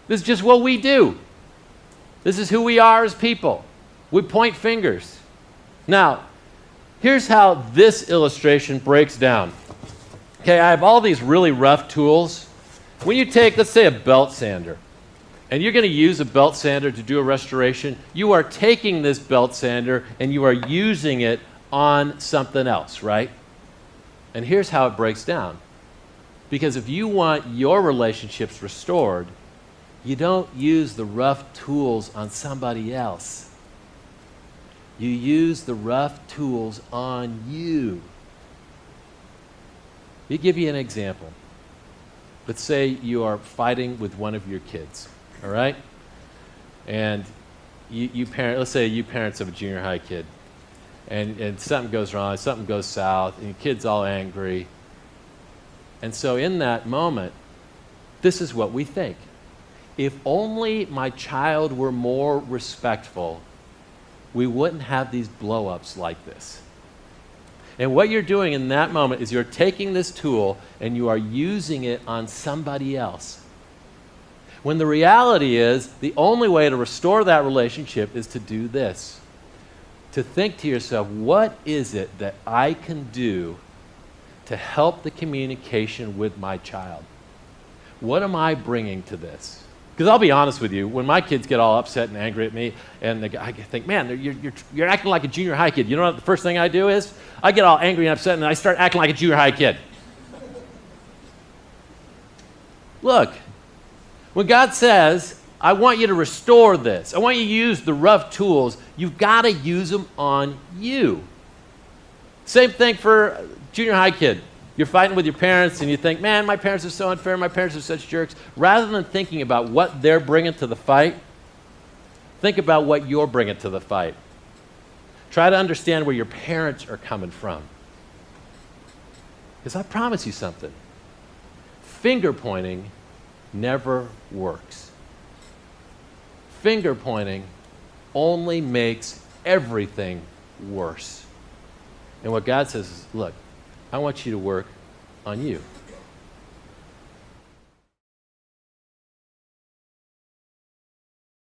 This is just what we do. This is who we are as people. We point fingers. Now, here's how this illustration breaks down. Okay, I have all these really rough tools. When you take, let's say, a belt sander, and you're going to use a belt sander to do a restoration, you are taking this belt sander and you are using it on something else, right? And here's how it breaks down. Because if you want your relationships restored, you don't use the rough tools on somebody else. You use the rough tools on you. Let me give you an example. Let's say you are fighting with one of your kids, all right? And you parent, let's say you parents of a junior high kid, and something goes wrong, something goes south, and your kid's all angry. And so in that moment, this is what we think. If only my child were more respectful, we wouldn't have these blow-ups like this. And what you're doing in that moment is you're taking this tool and you are using it on somebody else. When the reality is, the only way to restore that relationship is to do this. To think to yourself, what is it that I can do to help the communication with my child? What am I bringing to this? Because I'll be honest with you, when my kids get all upset and angry at me, and I think, man, you're acting like a junior high kid. You know what the first thing I do is? I get all angry and upset, and I start acting like a junior high kid. Look, when God says, I want you to restore this, I want you to use the rough tools, you've got to use them on you. Same thing for junior high kid. You're fighting with your parents and you think, man, my parents are so unfair, my parents are such jerks. Rather than thinking about what they're bringing to the fight, think about what you're bringing to the fight. Try to understand where your parents are coming from. Because I promise you something. Finger pointing never works. Finger pointing only makes everything worse. And what God says is, look, I want you to work on you.